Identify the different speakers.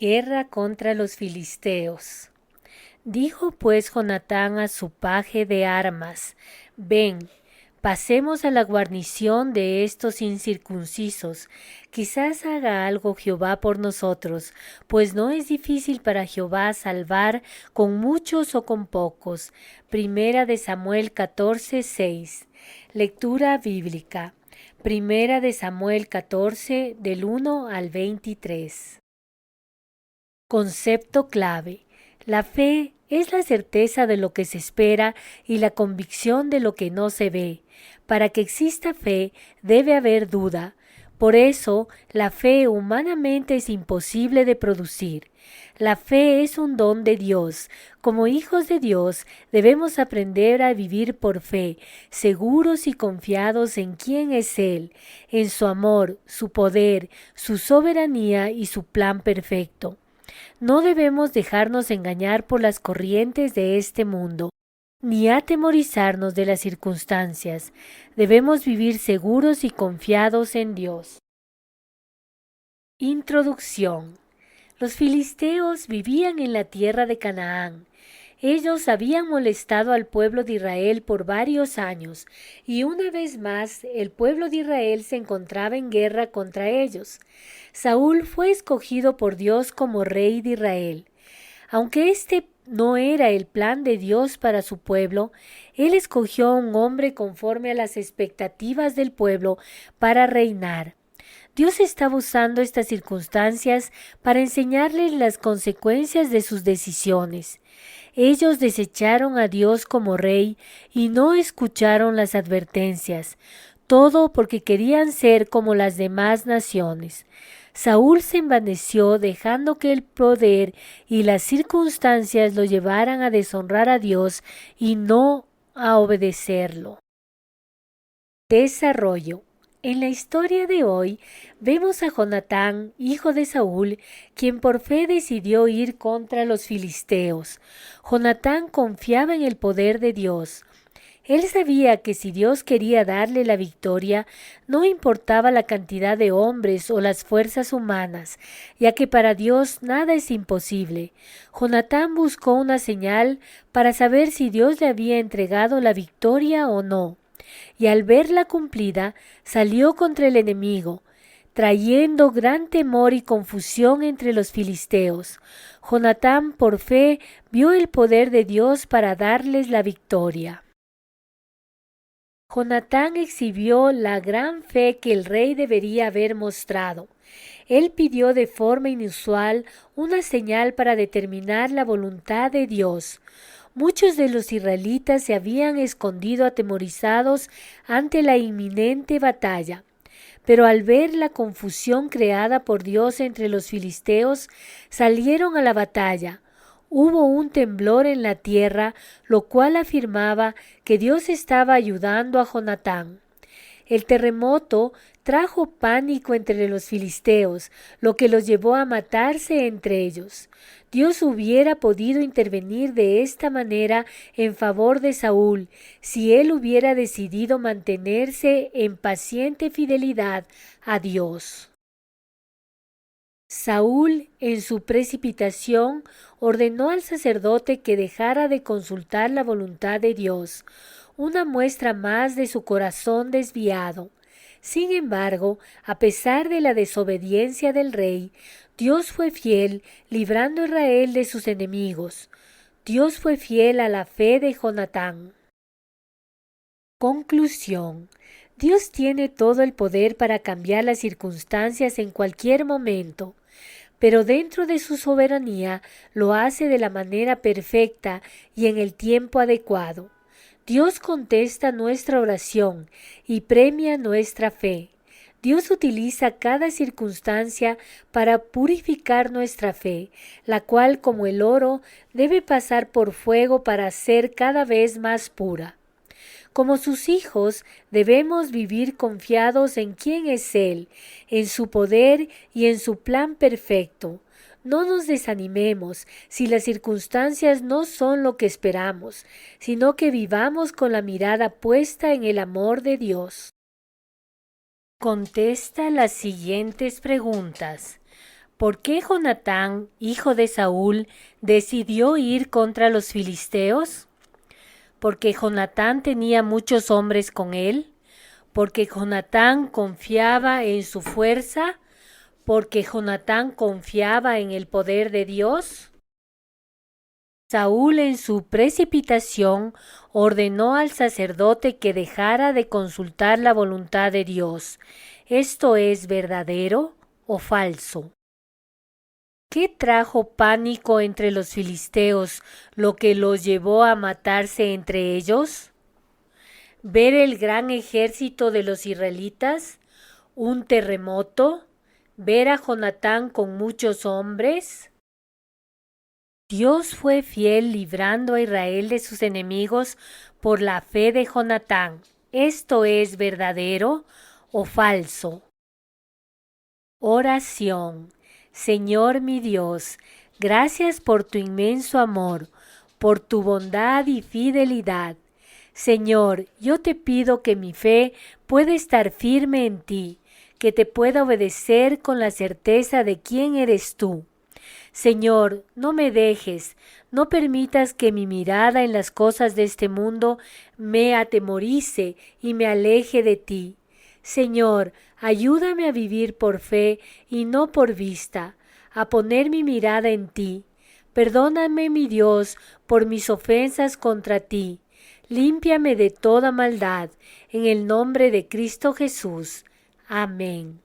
Speaker 1: Guerra contra los filisteos. Dijo pues Jonatán a su paje de armas: Ven, pasemos a la guarnición de estos incircuncisos. Quizás haga algo Jehová por nosotros, pues no es difícil para Jehová salvar con muchos o con pocos. Primera de Samuel 14:6. Lectura bíblica. Primera de Samuel 14, del 1 al 23. Concepto clave. La fe es la certeza de lo que se espera y la convicción de lo que no se ve. Para que exista fe, debe haber duda. Por eso, la fe humanamente es imposible de producir. La fe es un don de Dios. Como hijos de Dios, debemos aprender a vivir por fe, seguros y confiados en quién es Él, en su amor, su poder, su soberanía y su plan perfecto. No debemos dejarnos engañar por las corrientes de este mundo, ni atemorizarnos de las circunstancias. Debemos vivir seguros y confiados en Dios. Introducción. Los filisteos vivían en la tierra de Canaán. Ellos habían molestado al pueblo de Israel por varios años, y una vez más el pueblo de Israel se encontraba en guerra contra ellos. Saúl fue escogido por Dios como rey de Israel. Aunque este no era el plan de Dios para su pueblo, él escogió a un hombre conforme a las expectativas del pueblo para reinar. Dios estaba usando estas circunstancias para enseñarles las consecuencias de sus decisiones. Ellos desecharon a Dios como rey y no escucharon las advertencias, todo porque querían ser como las demás naciones. Saúl se envaneció dejando que el poder y las circunstancias lo llevaran a deshonrar a Dios y no a obedecerlo. Desarrollo. En la historia de hoy vemos a Jonatán, hijo de Saúl, quien por fe decidió ir contra los filisteos. Jonatán confiaba en el poder de Dios. Él sabía que si Dios quería darle la victoria, no importaba la cantidad de hombres o las fuerzas humanas, ya que para Dios nada es imposible. Jonatán buscó una señal para saber si Dios le había entregado la victoria o no. Y al verla cumplida, salió contra el enemigo, trayendo gran temor y confusión entre los filisteos. Jonatán, por fe, vio el poder de Dios para darles la victoria. Jonatán exhibió la gran fe que el rey debería haber mostrado. Él pidió de forma inusual una señal para determinar la voluntad de Dios. Muchos de los israelitas se habían escondido atemorizados ante la inminente batalla, pero al ver la confusión creada por Dios entre los filisteos, salieron a la batalla. Hubo un temblor en la tierra, lo cual afirmaba que Dios estaba ayudando a Jonatán. El terremoto trajo pánico entre los filisteos, lo que los llevó a matarse entre ellos. Dios hubiera podido intervenir de esta manera en favor de Saúl, si él hubiera decidido mantenerse en paciente fidelidad a Dios. Saúl, en su precipitación, ordenó al sacerdote que dejara de consultar la voluntad de Dios, una muestra más de su corazón desviado. Sin embargo, a pesar de la desobediencia del rey, Dios fue fiel, librando a Israel de sus enemigos. Dios fue fiel a la fe de Jonatán. Conclusión. Dios tiene todo el poder para cambiar las circunstancias en cualquier momento, pero dentro de su soberanía lo hace de la manera perfecta y en el tiempo adecuado. Dios contesta nuestra oración y premia nuestra fe. Dios utiliza cada circunstancia para purificar nuestra fe, la cual, como el oro, debe pasar por fuego para ser cada vez más pura. Como sus hijos, debemos vivir confiados en quién es Él, en su poder y en su plan perfecto. No nos desanimemos si las circunstancias no son lo que esperamos, sino que vivamos con la mirada puesta en el amor de Dios. Contesta las siguientes preguntas. ¿Por qué Jonatán, hijo de Saúl, decidió ir contra los filisteos? ¿Porque Jonatán tenía muchos hombres con él? ¿Porque Jonatán confiaba en su fuerza? ¿Porque Jonatán confiaba en el poder de Dios? Saúl en su precipitación ordenó al sacerdote que dejara de consultar la voluntad de Dios. ¿Esto es verdadero o falso? ¿Qué trajo pánico entre los filisteos, lo que los llevó a matarse entre ellos? ¿Ver el gran ejército de los israelitas? ¿Un terremoto? ¿Ver a Jonatán con muchos hombres? Dios fue fiel librando a Israel de sus enemigos por la fe de Jonatán. ¿Esto es verdadero o falso? Oración. Señor mi Dios, gracias por tu inmenso amor, por tu bondad y fidelidad. Señor, yo te pido que mi fe pueda estar firme en ti, que te pueda obedecer con la certeza de quién eres tú. Señor, no me dejes, no permitas que mi mirada en las cosas de este mundo me atemorice y me aleje de ti. Señor, ayúdame a vivir por fe y no por vista, a poner mi mirada en ti. Perdóname, mi Dios, por mis ofensas contra ti. Límpiame de toda maldad, en el nombre de Cristo Jesús. Amén.